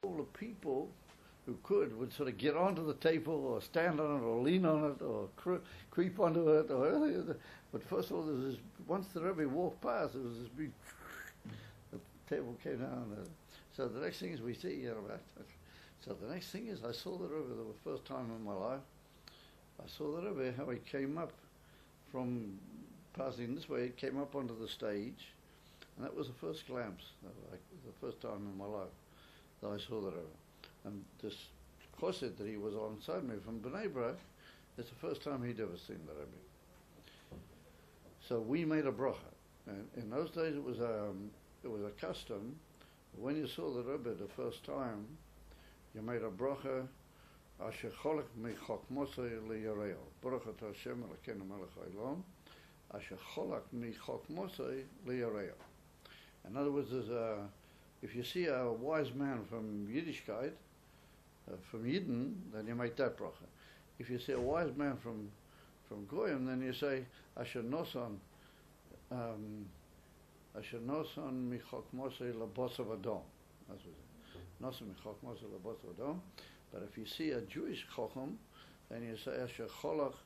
all the people who would sort of get onto the table or stand on it or lean on it or creep onto it or anything. But first of all, there was this, once the Rebbe walked past, there was this big, the table came down. So the next thing is we see, so the next thing is I saw the Rebbe the first time in my life. I saw the Rebbe, how he came up from passing this way, came up onto the stage, and that was the first glimpse, the first time in my life that I saw the Rebbe. And this chosed that he was alongside me from Bnei Brak, it's the first time he'd ever seen the Rebbe. So we made a bracha. And in those days it was a custom, when you saw the Rebbe the first time, you made a bracha, Asher cholak michok mosei liyareo. Baruch atah Hashem Elokeinu melech haolam. Asher cholak michok mosei liyareo. In other words, if you see a wise man from Yiddishkeit, from Yidden, then you make that bracha. If you see a wise man from Goyim, then you say Asher noson michok mosei labosav adom. That's what it is. Noson michok mosei labosav adom. But if you see a Jewish chacham, then you say Asher cholach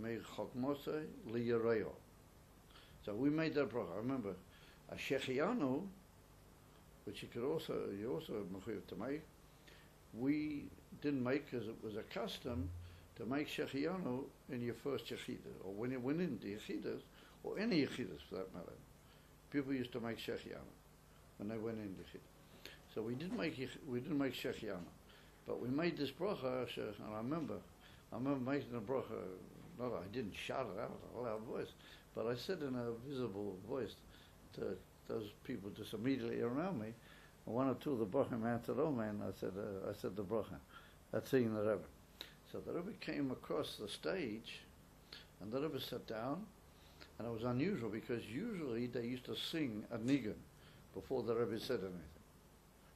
michok mosei liyareo. So we made that bracha. I remember a shechianu, which you also mechuyev to make. We didn't make because it was a custom to make shechianu in your first yechidus, or when you went into yechidus, or any yechidus for that matter. People used to make shechianu when they went into yechidus. So we didn't make shechianu, but we made this bracha. And I remember making the bracha. Not I didn't shout it out in a loud voice, but I said in a visible voice to those people just immediately around me. One or two of the brachim answered, "Oh man," I said the bracha. That's seeing the Rebbe. So the Rebbe came across the stage, and the Rebbe sat down, and it was unusual because usually they used to sing a nigun before the Rebbe said anything.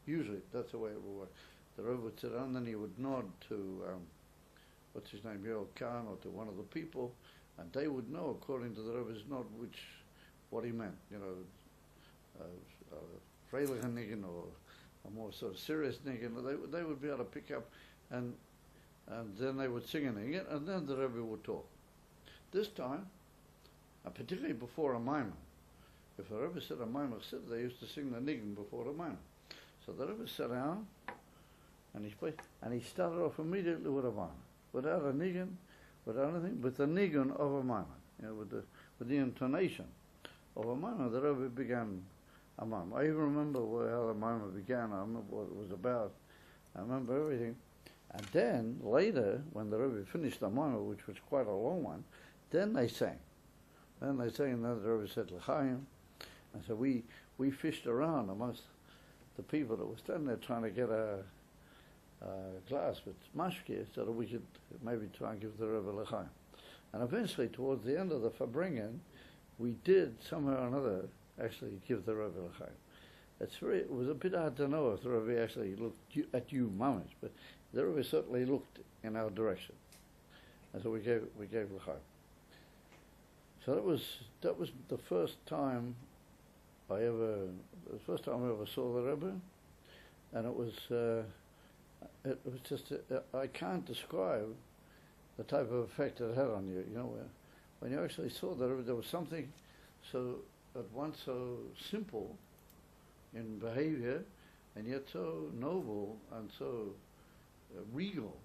Usually that's the way it would work. The Rebbe would sit down, and then he would nod to what's his name, Yoel Khan, or to one of the people, and they would know according to the Rebbe's nod what he meant. Freilich nigun or a more sort of serious nigun, they would be able to pick up, and then they would sing a nigun, and then the Rebbe would talk. This time, particularly before a maimon, if the Rebbe said a maimon chassidus, they used to sing the nigun before the maimon. So the Rebbe sat down, and he started off immediately with a maimon, without a nigun, without anything, with the nigun of a maimon, with the intonation of a maimon. The Rebbe began a maimon. I even remember how the maimon began. I remember what it was about. I remember everything. And then later, when the Rebbe finished the maimon, which was quite a long one, then they sang. And then the Rebbe said l'chaim. And so we fished around amongst the people that were standing there trying to get a glass with mashke so that we could maybe try and give the Rebbe l'chaim. And eventually, towards the end of the farbrengen, we did somehow or another actually give the Rebbe l'chaim. It was a bit hard to know if the Rebbe actually looked at you mamish, but the Rebbe certainly looked in our direction, and so we gave l'chaim. So that was the first time I ever saw the Rebbe, and it was just I can't describe the type of effect it had on you. When you actually saw the Rebbe, there was something so at once so simple in behavior, and yet so noble and so regal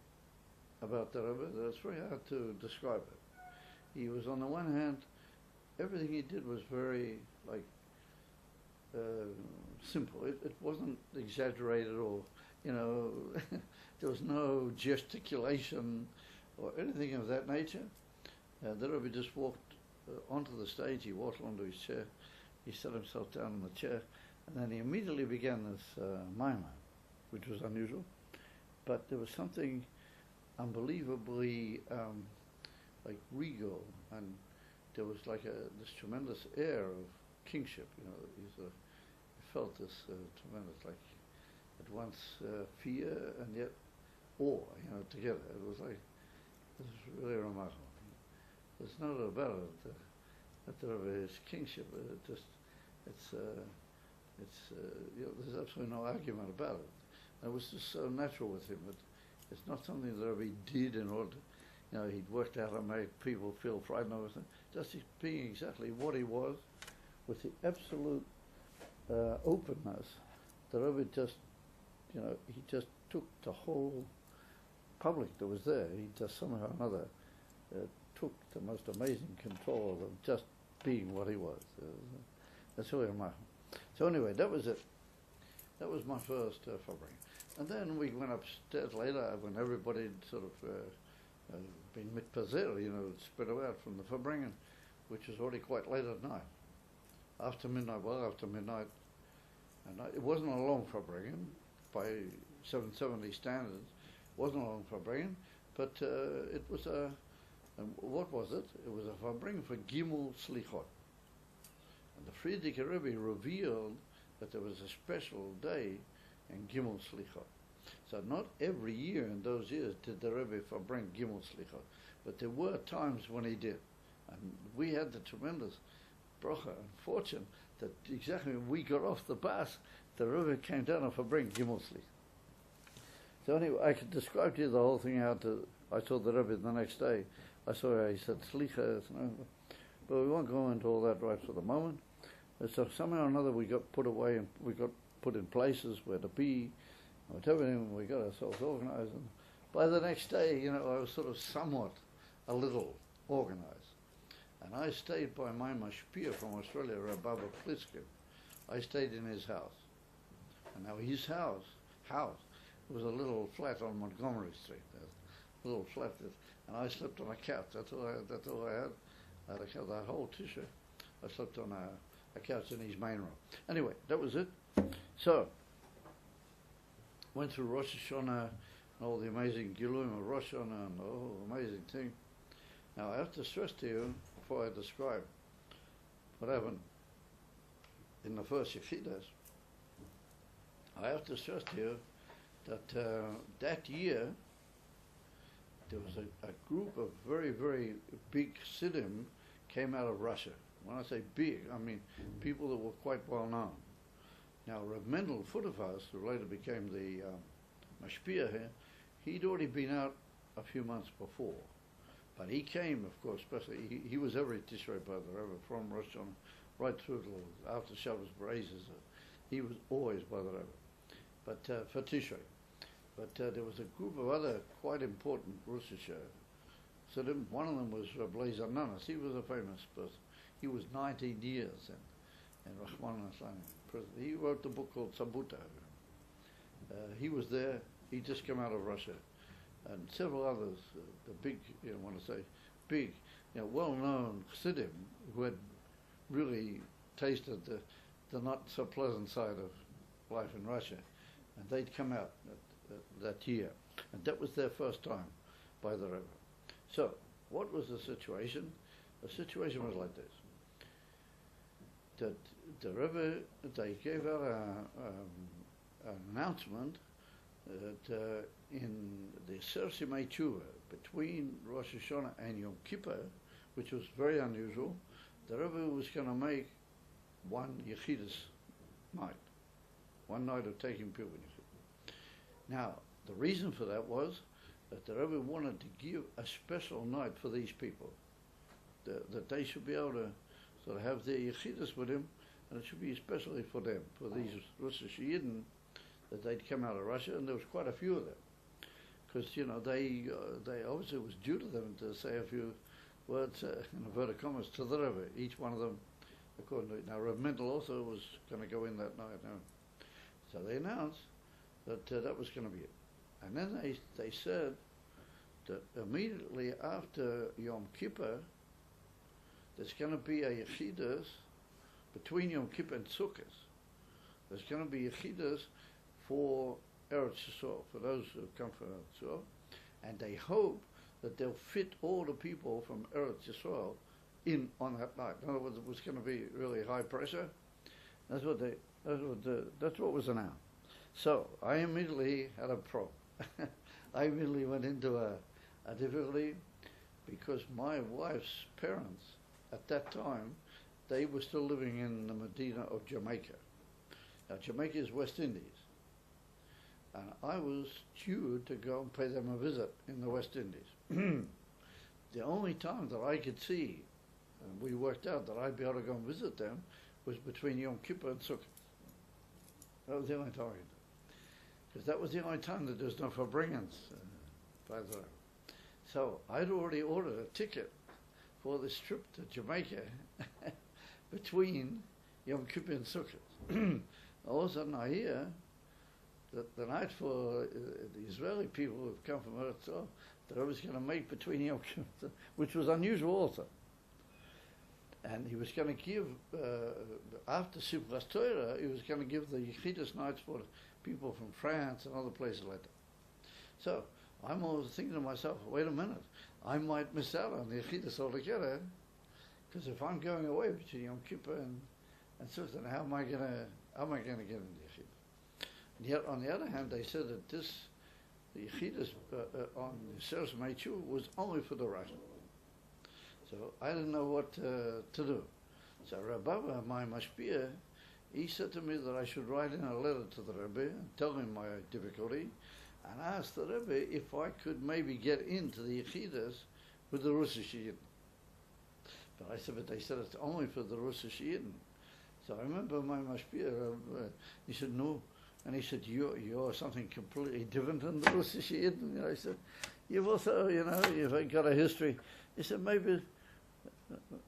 about the Rebbe that it's very hard to describe it. He was, on the one hand, everything he did was very simple. It wasn't exaggerated or there was no gesticulation or anything of that nature. The Rebbe just walked onto the stage. He walked onto his chair. He sat himself down in the chair, and then he immediately began this maimon, which was unusual. But there was something unbelievably regal, and there was this tremendous air of kingship. You felt this tremendous, at once fear and yet awe, together. It was really remarkable. There's no doubt about it. That there is kingship. There's absolutely no argument about it. It was just so natural with him. It's not something that Rabbi did in order to, he'd worked out how to make people feel frightened of everything. Just being exactly what he was, with the absolute openness. The Rabbi just, he just took the whole public that was there. He just somehow or another took the most amazing control of just being what he was. That's who I'm. So anyway, that was it. That was my first Fabring. And then we went upstairs later when everybody had sort of been mitpazer, spread out from the Fabringen, which was already quite late at night. After midnight, and it wasn't a long Fabringen by 770 standards. It wasn't a long Fabringen, but it was a, and what was it? It was a Fabringen for Gimel Slichot. And the Friedrich Rebbe revealed that there was a special day in Gimel Slichot. So not every year in those years did the Rebbe bring Gimel Slichot, but there were times when he did. And we had the tremendous bracha and fortune that exactly when we got off the bus, the Rebbe came down and bring Gimel Slichot. So anyway, I could describe to you the whole thing how I saw the Rebbe the next day. I saw how he said Slicha, but we won't go into all that right for the moment. So somehow or another we got put away and we got put in places where to be, whatever, and we got ourselves organized. And by the next day, I was sort of somewhat a little organized. And I stayed by my mashpia from Australia, Rabbi Gafne. I stayed in his house. And now his house was a little flat on Montgomery Street. A little flat, and I slept on a couch. That's all I had. I had a couch, that whole tissue. I slept on a couch in his main room. Anyway, that was it. So, went through Rosh Hashanah and all the amazing Giluim of Rosh Hashanah and the whole amazing thing. Now, I have to stress to you, before I describe what happened in the first Yechidus, I have to stress to you that that year, there was a group of very, very big Siddim came out of Russia. When I say big, I mean people that were quite well known. Now, Rav Mendel Futterfass, who later became the Mashpia here, he'd already been out a few months before. But he came, of course, especially, he was every Tishrei by the Rebbe, from Rosh Hashanah right through to after Shabbos Brazes. He was always by the Rebbe, but for Tishrei. But there was a group of other quite important Rosh Hashanah. So one of them was Blazer Nanas. He was a famous person. He was 19 years in Rahman prison. He wrote the book called Sabuta. He was there. He just came out of Russia. And several others, the big, want to say, big, well-known Chassidim who had really tasted the not so pleasant side of life in Russia. And they'd come out that year. And that was their first time by the Rebbe. So, what was the situation? The situation was like this. That the Rebbe, they gave out an announcement that in the Ser Simei Tshuva, between Rosh Hashanah and Yom Kippur, which was very unusual, the Rebbe was going to make one Yechidus night, one night of taking people. Now, the reason for that was that the Rebbe wanted to give a special night for these people, that they should be able to sort of have their Yechidus with him, and it should be especially for them, for these Rosh Hashanah, that they'd come out of Russia, and there was quite a few of them, because they obviously it was due to them to say a few words in inverted commas to the Rebbe, each one of them according to it. Now, Rav Mendel also was going to go in that night. So they announced that that was going to be it. And then they said that immediately after Yom Kippur, there's going to be a Yechidus between Yom Kippur and Sukkot. There's going to be Yechidus for Eretz Yisrael, for those who come from Eretz Yisrael, and they hope that they'll fit all the people from Eretz Yisrael in on that night. In other words, it was going to be really high pressure. That's what was announced. So I immediately had a problem. I immediately went into a difficulty because my wife's parents at that time, they were still living in the Medina of Jamaica. Now Jamaica is West Indies. and I was due to go and pay them a visit in the West Indies. The only time that I could see, and we worked out that I'd be able to go and visit them, was between Yom Kippur and Sukkot. That was the only time I could. Because that was the only time that there was no Farbringans, by the way. So I'd already ordered a ticket for this trip to Jamaica between Yom Kippur and Sukkot. All of a sudden I hear that the night for the Israeli people who've come from Eretz Yisrael, that I was going to make between Yom Kippur, which was unusual also. And he was going to give, after Simchas Torah, he was going to give the Yechidus nights for people from France and other places like that. So I'm always thinking to myself, wait a minute, I might miss out on the Yechidus altogether, because if I'm going away between Yom Kippur and Sukkot, how am I going to get into Yechidus? And yet, on the other hand, they said that the Yechidus on the Seres Meichu was only for the Rosh. So I didn't know what to do. So Rabbi, my mashpia, he said to me that I should write in a letter to the Rebbe and tell him my difficulty, and ask the Rebbe if I could maybe get into the Yechidus with the Russish Yidden. But I said, but they said it's only for the Russish Yidden. So I remember my mashpia, he said, no. And he said, you're something completely different than the Russish Yidden. And I said, you've also, you've got a history. He said, maybe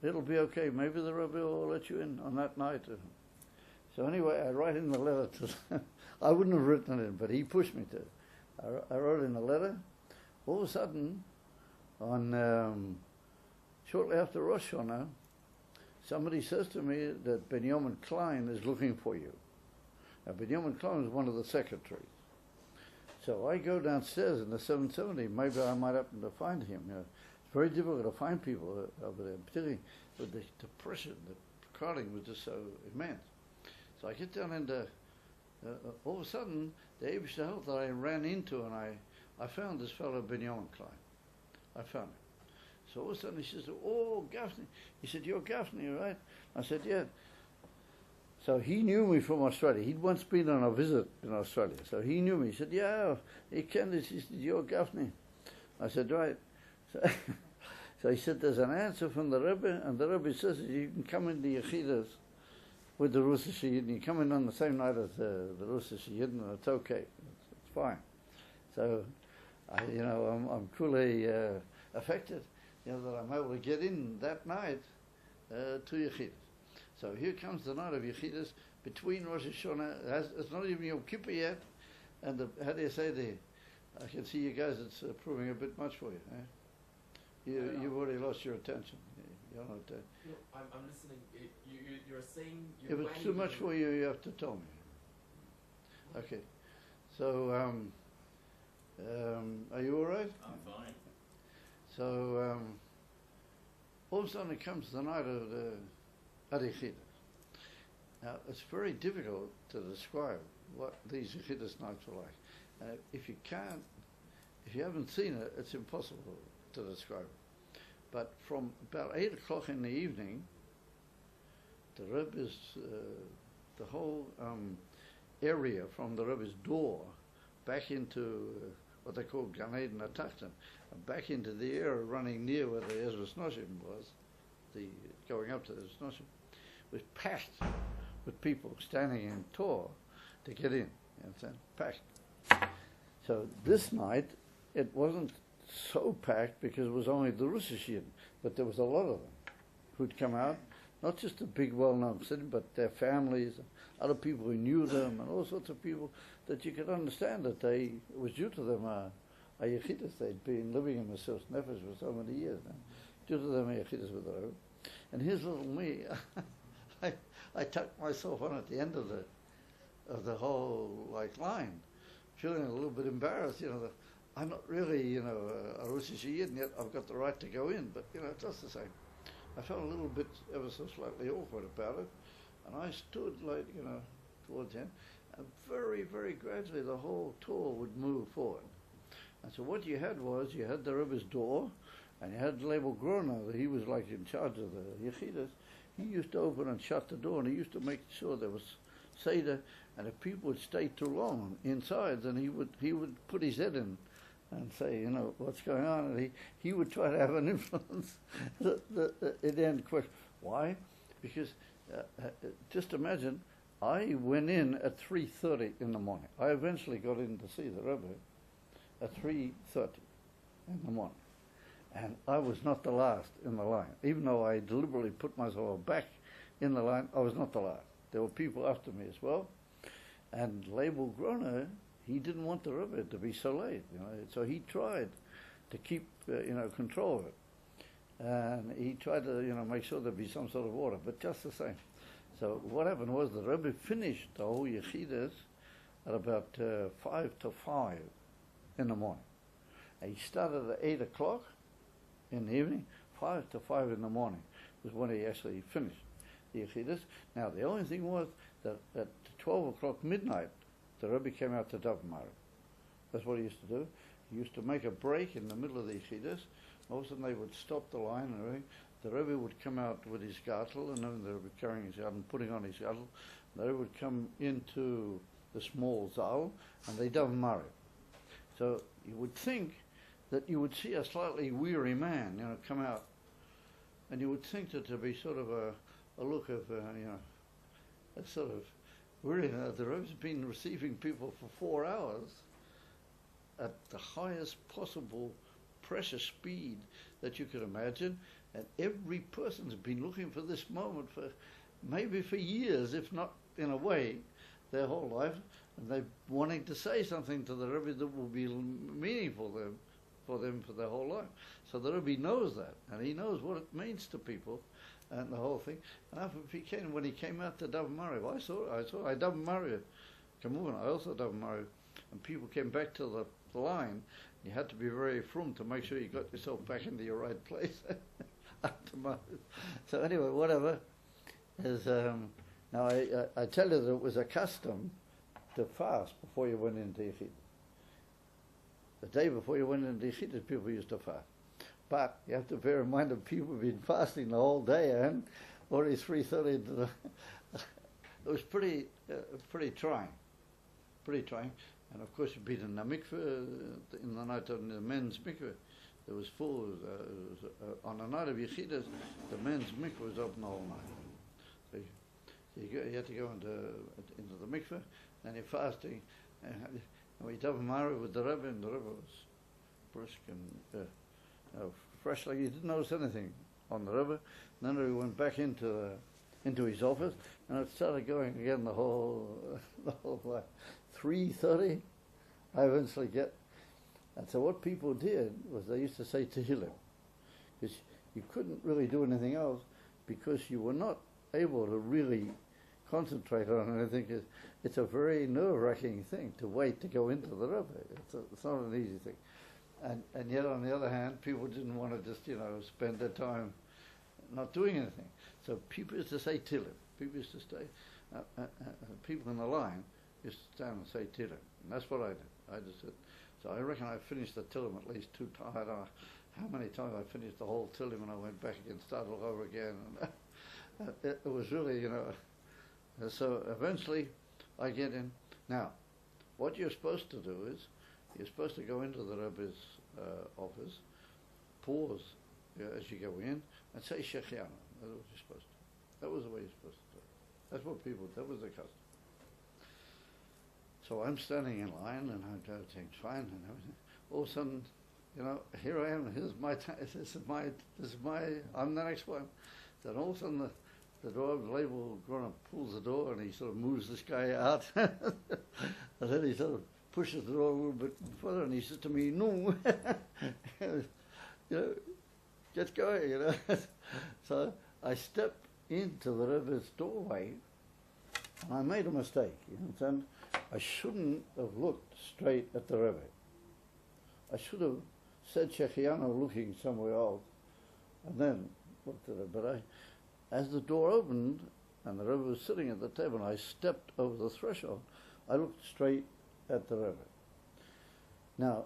it'll be okay. Maybe the Rebbe will let you in on that night. So anyway, I write in the letter to them. I wouldn't have written it in, but he pushed me to. I wrote in a letter. All of a sudden, shortly after Rosh Hashanah, somebody says to me that Benjamin Klein is looking for you. Now, Benjamin Klein is one of the secretaries. So I go downstairs in the 770. Maybe I might happen to find him. It's very difficult to find people over there, particularly with the depression. The crowding was just so immense. So I get down and all of a sudden, the Eibishter Health that I ran into, and I found this fellow Benjamin Klein. I found him. So all of a sudden he says, oh, Gafne. He said, you're Gafne, right? I said, yeah. So he knew me from Australia. He'd once been on a visit in Australia. So he knew me. He said, yeah, he can this. He said, you're Gafne. I said, right. So he said, there's an answer from the Rebbe, and the Rebbe says that you can come in the Yechidus with the Russish Yidden. You come in on the same night as the Russish Yidden, and it's okay. It's fine. So, I'm truly affected, that I'm able to get in that night to Yechidus. So here comes the night of Yechidus between Rosh Hashanah. It's not even Yom Kippur yet, and how do you say I can see you guys. It's proving a bit much for you. You've already lost your attention. You're not. I'm listening. You're saying. If it's too much for you, you have to tell me. Okay. So, are you all right? I'm fine. So, all of a sudden it comes the night of the Yechidus. Now, it's very difficult to describe what these Yechidus nights are like. If you haven't seen it, it's impossible to describe it. But from about 8 o'clock in the evening, the Rebbe's, the whole area from the Rebbe's door back into what they call Gan Eden Atachton, back into the area running near where the Ezras Noshim was, going up to the Ezras Noshim, was packed with people standing in Tor to get in. You understand? Packed. So this night, it wasn't so packed because it was only the Russish Yidden, but there was a lot of them who'd come out, not just the big well-known city, but their families, and other people who knew them, and all sorts of people that you could understand that it was due to them a Yechidus. They'd been living in Mesilas Nefesh for so many years now. Due to them a Yechidus with the Rebbe. And here's little me. I tucked myself on at the end of the whole line, feeling a little bit embarrassed. That I'm not really, a Rosh Yidden yet. I've got the right to go in, but it's just the same. I felt a little bit, ever so slightly awkward about it, and I stood towards him, and very, very gradually the whole tour would move forward. And so what you had the Rebbe's door, and you had Lebel Groner, he was like in charge of the Yechidus. He used to open and shut the door, and he used to make sure there was Seder, And if people would stay too long inside, then he would put his head in and say, what's going on? And he would try to have an influence in the end quick. Why? Because just imagine, I went in at 3:30 in the morning. I eventually got in to see the Rebbe at 3:30 in the morning. And I was not the last in the line. Even though I deliberately put myself back in the line, I was not the last. There were people after me as well. And Rabbi Gafne, he didn't want the Rebbe to be so late. So he tried to keep control of it. And he tried to make sure there'd be some sort of order, but just the same. So what happened was the Rebbe finished the whole Yechidus at about 5 to 5 in the morning. And he started at 8 o'clock in the evening. 5 to 5 in the morning was when he actually finished the Yechidus. Now the only thing was that at 12 o'clock midnight, the Rebbe came out to Daven. That's what he used to do. He used to make a break in the middle of the Yechidus. All of a sudden they would stop the line and everything. The Rebbe would come out with his gartel, and then the Rebbe carrying his gartel and putting on his gartel. The Rebbe would come into the small zal, and they Daven. So you would think that you would see a slightly weary man, come out, and you would think that there'd be sort of a look of, a sort of weary. The Rebbe's been receiving people for 4 hours at the highest possible pressure speed that you could imagine, and every person's been looking for this moment for maybe for years, if not in a way their whole life, and they're wanting to say something to the Rebbe that will be meaningful for them for their whole life. So the Rebbe knows that, and he knows what it means to people and the whole thing. And after when he came out to Daven, I Daven come on, I also Daven, and people came back to the line. You had to be very frum to make sure you got yourself back into your right place. So anyway, whatever is now I tell you that it was a custom to fast before you went into Yechidus. The day before you went into Yechidus, people used to fast. But you have to bear in mind that people have been fasting the whole day, and already 3:30 into the it was pretty trying. Pretty trying. And of course, you'd been in the mikveh in the night of the men's mikveh. There was full. On the night of Yechidus, the men's mikveh was open the whole night. So you had to go into the mikveh, and you're fasting. And we Daven with the Rebbe, and the Rebbe was brisk and fresh, like he didn't notice anything on the Rebbe. And then we went back into his office, and it started going again the whole 3:30, I eventually get. And so what people did was they used to say Tehillim, because you couldn't really do anything else, because you were not able to really concentrate on anything. It's a very nerve-wracking thing to wait to go into the Rebbe. It's not an easy thing. And yet on the other hand, people didn't want to just, spend their time not doing anything. So people used to say Tehillim. People used to stay, people in the line used to stand and say Tehillim. And that's what I did. I just said, so I reckon I finished the Tehillim at least 2 times. I don't know how many times I finished the whole Tehillim, and I went back again, started all over again. And it was really, so eventually I get in. Now, what you're supposed to do is, you're supposed to go into the Rebbe's office, pause as you go in, and say Shechianu. That's what you're supposed to do. That was the way you're supposed to do it. That's what that was the custom. So I'm standing in line, and everything's fine and everything. All of a sudden, here I am. Here's my time. This is my. I'm the next one. Then all of a sudden, the door label grown pulls the door, and he sort of moves this guy out, and then he sort of pushes the door a little bit further, and he says to me, "No, get going." So I step into the Rebbe's doorway, and I made a mistake. And I shouldn't have looked straight at the Rebbe. I should have said Shechianu looking somewhere else, and then looked at it. But as the door opened and the Rebbe was sitting at the table, and I stepped over the threshold, I looked straight at the Rebbe. Now,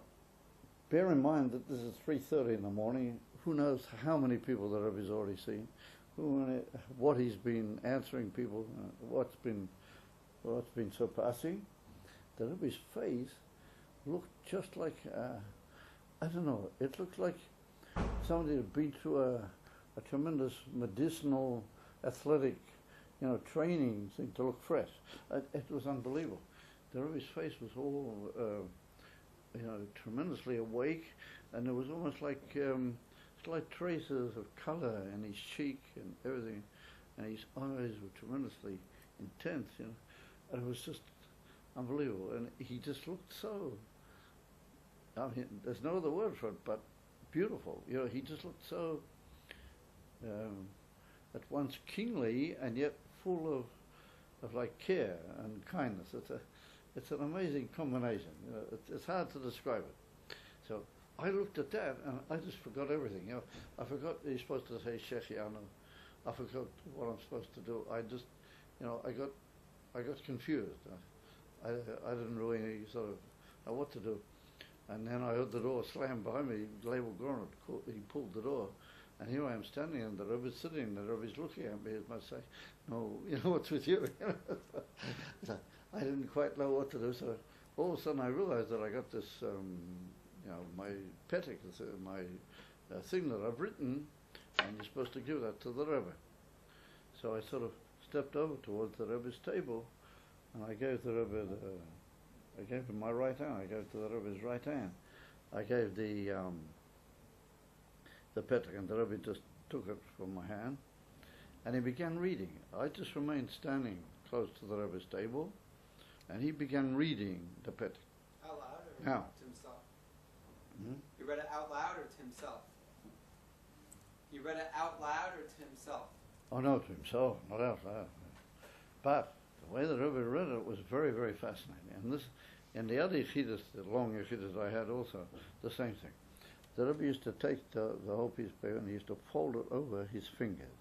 bear in mind that this is 3:30 in the morning. Who knows how many people the Rebbe's already seen, what he's been answering people, what's been well, it's been surpassing. The Rebbe's face looked just like, I don't know, it looked like somebody had been through a tremendous medicinal, athletic, training thing to look fresh. It was unbelievable. The Rebbe's face was all, tremendously awake, and there was almost like slight traces of color in his cheek and everything, and his eyes were tremendously intense, and it was just unbelievable. And he just looked so, I mean, there's no other word for it, but beautiful. He just looked so at once kingly and yet full of like care and kindness. It's an amazing combination. It's hard to describe it. So I looked at that and I just forgot everything. I forgot he's supposed to say Shechianu. I forgot what I'm supposed to do. I just, I got confused. I didn't really sort of know what to do. And then I heard the door slam behind me. Label Gronert, he pulled the door, and here I am standing, and the Rebbe's sitting, the Rebbe's looking at me, as much say, "No, what's with you?" So I didn't quite know what to do. So all of a sudden, I realized that I got this, my petik, my thing that I've written, and you're supposed to give that to the Rebbe. So I sort of stepped over towards the Rebbe's table, and I gave the Rebbe I gave him my right hand. I gave to the Rebbe's right hand. I gave the petak, and the Rebbe just took it from my hand, and he began reading. I just remained standing close to the Rebbe's table, and he began reading the petak. Out loud or Now. to himself? Hmm? He read it out loud or to himself? He read it out loud or to himself? Oh no, to himself, not out loud. But the way the Rebbe read it was very, very fascinating. And the other Yechidus, the long Yechidus I had also, the same thing. The Rebbe used to take the whole piece of paper and he used to fold it over his fingers.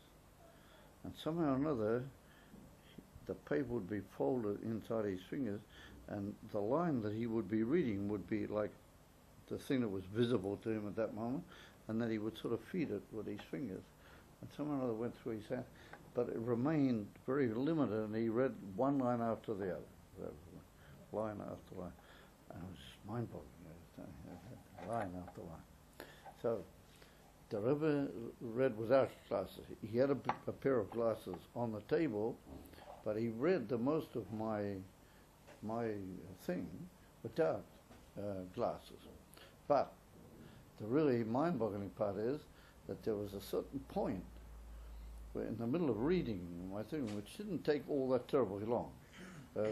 And somehow or another, the paper would be folded inside his fingers, and the line that he would be reading would be like the thing that was visible to him at that moment, and then he would sort of feed it with his fingers. And somehow or other went through his hand, but it remained very limited, and he read one line after the other, line after line. And it was mind-boggling, line after line. So the Rebbe read without glasses. He had a pair of glasses on the table, but he read the most of my thing without glasses. But the really mind-boggling part is that there was a certain point where in the middle of reading my thing, which didn't take all that terribly long, all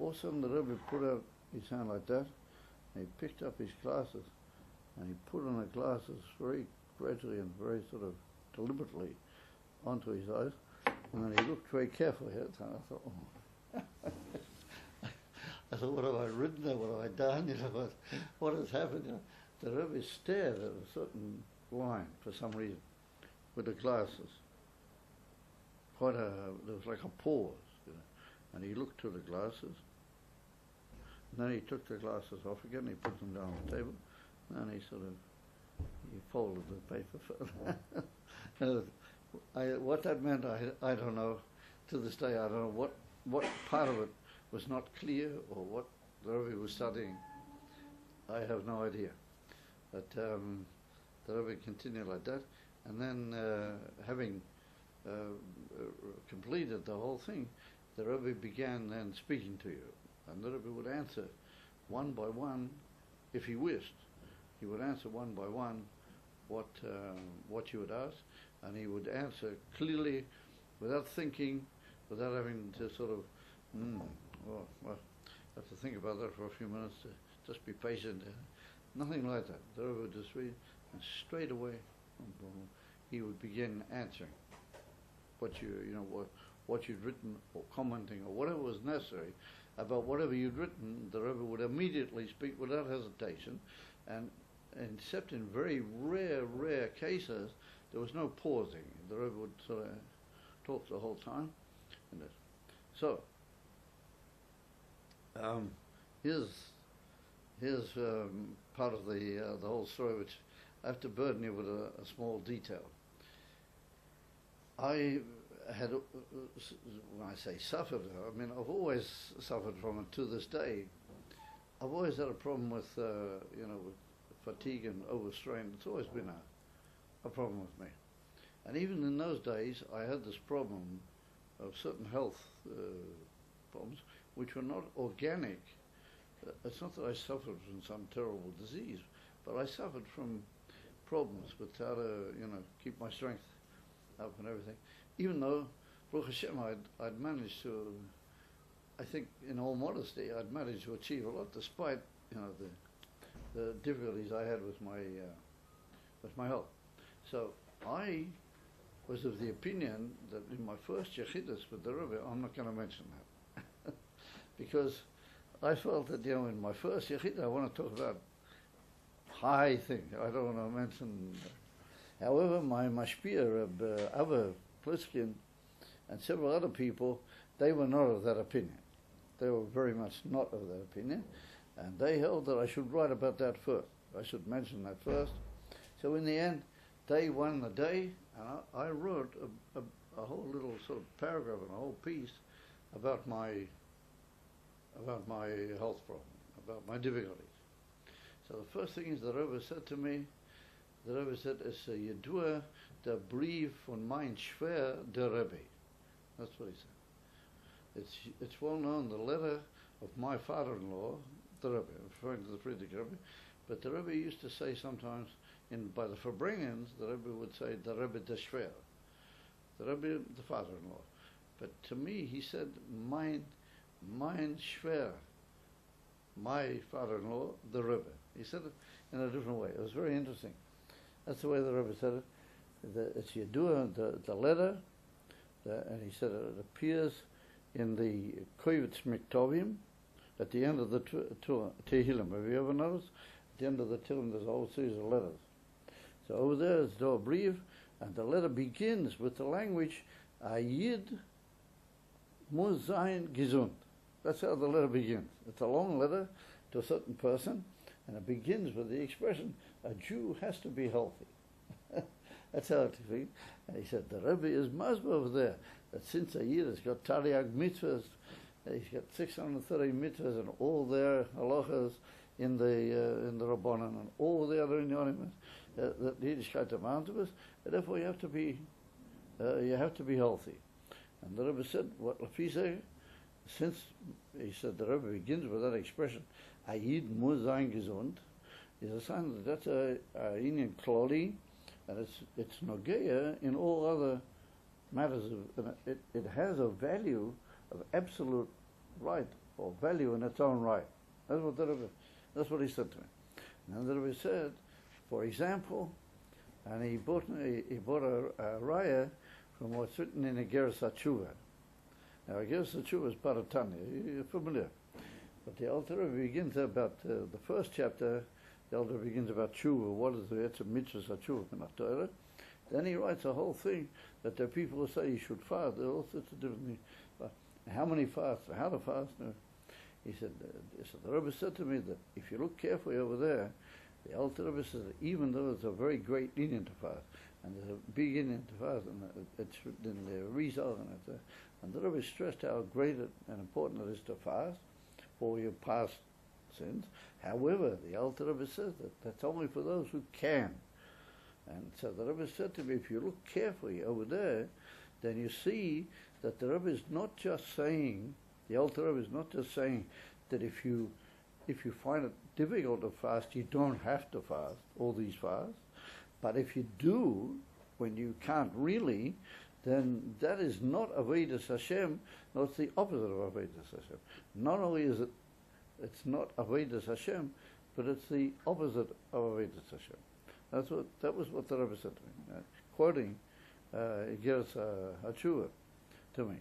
of a sudden the Rebbe put out his hand like that, and he picked up his glasses, and he put on the glasses very gradually and very sort of deliberately onto his eyes, and then he looked very carefully at it, and I thought, oh. I thought, what have I written there? What have I done? What has happened? The Rebbe stared at a certain line for some reason with the glasses. There was like a pause, and he looked to the glasses, and then he took the glasses off again, he put them down on the table, and he folded the paper further. What that meant, I don't know. To this day, I don't know what part of it was not clear, or what the Rebbe was studying. I have no idea. But the Rebbe continued like that, and then having completed the whole thing, the Rebbe began then speaking to you, and the Rebbe would answer one by one, if he wished. He would answer one by one what you would ask, and he would answer clearly, without thinking, without having to sort of, well, I have to think about that for a few minutes. Just be patient. Nothing like that. The Rebbe would just read, and straight away, he would begin answering what you'd written, or commenting, or whatever was necessary about whatever you'd written. The Rebbe would immediately speak without hesitation, and except in very rare cases, there was no pausing. The Rebbe would sort of talk the whole time. So, here's part of the whole story, which I have to burden you with a small detail. had, when I say suffered, I mean I've always suffered from it to this day. I've always had a problem with, with fatigue and overstrain. It's always been a problem with me. And even in those days, I had this problem of certain health problems, which were not organic. It's not that I suffered from some terrible disease, but I suffered from problems with how to, keep my strength up and everything. Even though, Baruch Hashem, I'd managed to, I think in all modesty, I'd managed to achieve a lot despite, the difficulties I had with my health. So I was of the opinion that in my first Yechidus with the Rebbe, I'm not going to mention that. Because I felt that, in my first Yechidus, I want to talk about high things. I don't want to mention. However, my mashpia, Abba Pliskin, and several other people, they were not of that opinion. They were very much not of that opinion. And they held that I should write about that first. I should mention that first. So in the end, they won the day, and I wrote a whole little sort of paragraph and a whole piece about my health problem, about my difficulties. So the first thing is the Rebbe said to me, the Rebbe said, "Es Yedua der Brief von mein Schwer der Rebbe." That's what he said. It's well known, the letter of my father-in-law, the Rebbe, referring to the Friedrich Rebbe, but the Rebbe used to say sometimes, by the Verbringens, the Rebbe would say, the Rebbe der Schwer, the Rebbe, the father-in-law. But to me, he said, mein Schwer, my father-in-law, the Rebbe. He said it in a different way. It was very interesting. That's the way the Rebbe said it. It's Yedua, the letter, and he said it appears in the Kovetz Miktovim, at the end of the Tehillim. Have you ever noticed? At the end of the Tehillim, there's a whole series of letters. So over there is the brief, and the letter begins with the language, Ayid muss sein gesund. That's how the letter begins. It's a long letter to a certain person, and it begins with the expression, a Jew has to be healthy. That's how it begins. And he said, the Rebbe is masber over there, that since a year has got Tariag mitzvahs, he's got 630 mitzvahs and all their halachas in the Rabbanan and all the other inyonim that the Yiddishkeit amount of us, and therefore you have to be healthy. And the Rebbe said, what Lafise, since he said the Rebbe begins with that expression, Ayid muss sein gesund, is a sign that that's a Indian kloli, and it's nogeya in all other matters. It has a value of absolute right or value in its own right. That's what he said to me. And then the Rebbe said, for example, and he bought a raya from what's written in Igeres HaTshuva. Now Igeres HaTshuva is part of Tanya. You're familiar. But the Alter Rebbe begins about the first chapter. The Alter Rebbe begins about Tshuva. What is the Etzem Mitzvahs HaTshuva in Torah? Then he writes a whole thing that there are people who say you should fast. There are all sorts of different things. How many fasts? How to fast? No. He said, the Rebbe said to me that if you look carefully over there, the Alter Rebbe says that even though it's a very great Indian to fast, and there's a big Indian to fast, and it's in the Rizal, and the Rebbe stressed how great and important it is to fast for your past sins. However, the Alter Rebbe says that that's only for those who can. And so the Rebbe said to me, if you look carefully over there, then you see that the Rebbe is not just saying, the Alter Rebbe is not just saying that if you find it difficult to fast, you don't have to fast, all these fasts. But if you do, when you can't really, then that is not Avodas Hashem, no, it's the opposite of Avodas Hashem. Not only is it's not Avodas Hashem, but it's the opposite of Avodas Hashem. That was what the Rebbe said to me, quoting Igeres HaTshuva to me.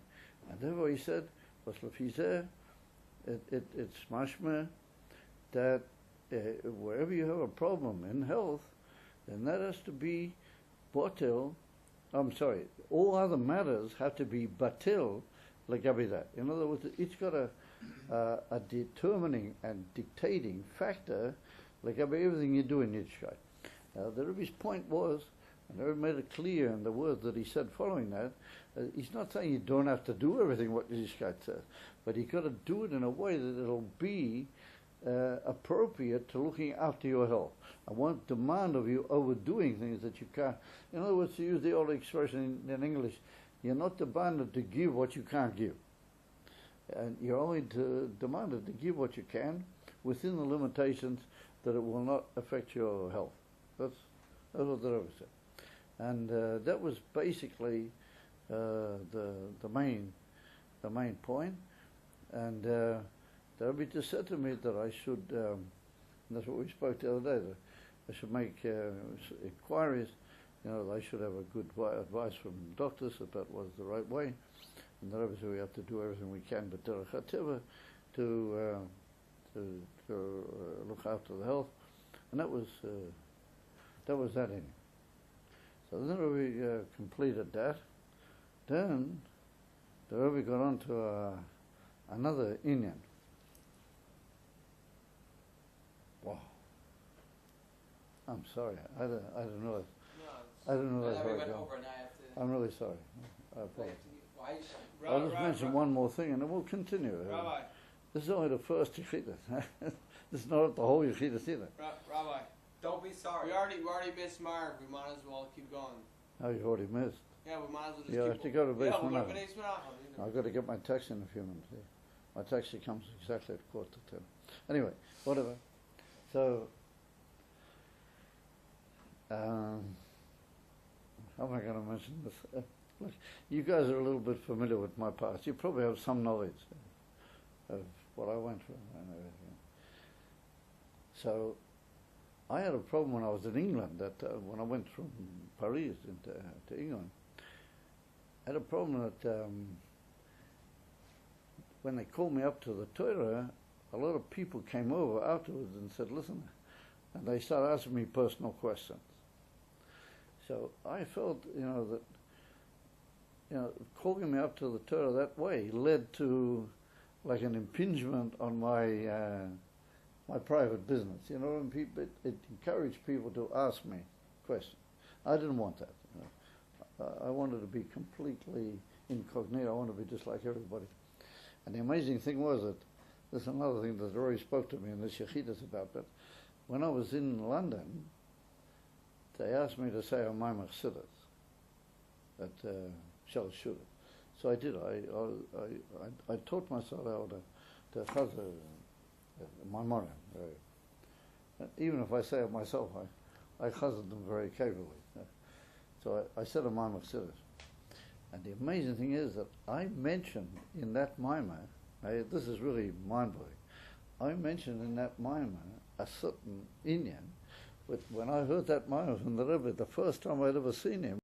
And therefore he said, was lefizeh, it's mashma that wherever you have a problem in health, then that has to be batil. All other matters have to be batil legabi that. In other words, it's got a determining and dictating factor legabi everything you do in Yiddishkeit. The Rebbe's point was And the Rebbe made it clear in the words that he said following that, he's not saying you don't have to do everything what Yiddishkeit says, but you've got to do it in a way that it'll be appropriate to looking after your health. I won't demand of you overdoing things that you can't. In other words, to use the old expression in English, you're not demanded to give what you can't give. And you're only demanded to give what you can within the limitations that it will not affect your health. That's what the Rebbe said. And that was basically the main point. And the Rebbe just said to me that I should, and that's what we spoke the other day, that I should make inquiries, I should have a good advice from doctors that that was the right way. And the Rebbe said we have to do everything we can, but derech hateva to look after the health. And that was that in. So then we completed that. Then the Rebbe got on to another inyan. Wow. I'm sorry. I don't know. I don't know that's where I go. I'm really sorry. I apologize. I'll just mention one more thing, and then we'll continue. Rabbi. This is only the first Yechidus. This is not the whole Yechidus either. Rabbi. Don't be sorry. We already missed Marv. We might as well keep going. Oh, you've already missed. Yeah, we might as well just Yeah, I keep have to go to Yeah, basement. we'll go to basement. I've got to get my taxi in a few minutes. Yeah. My taxi comes exactly at 9:45. Anyway, whatever. So, how am I going to mention this? Look, you guys are a little bit familiar with my past. You probably have some knowledge of what I went through and everything. So, I had a problem when I was in England, that when I went from Paris to England, I had a problem that when they called me up to the Torah, a lot of people came over afterwards and said, listen, and they started asking me personal questions. So I felt, that, calling me up to the Torah that way led to like an impingement on my my private business, and it encouraged people to ask me questions. I didn't want that. I wanted to be completely incognito. I wanted to be just like everybody. And the amazing thing was that there's another thing that already spoke to me in this Yechidus about that. When I was in London, they asked me to say a Maimach Siddur at Shel Shul. So I did. I taught myself how to chazar my morim. Even if I say it myself, I chazar them very capably. So I said a Maimach Siddur. And the amazing thing is that I mentioned in that Maimah, this is really mind-blowing, I mentioned in that Maimah a certain inyan, but when I heard that Maimah from the Rebbe, the first time I'd ever seen him,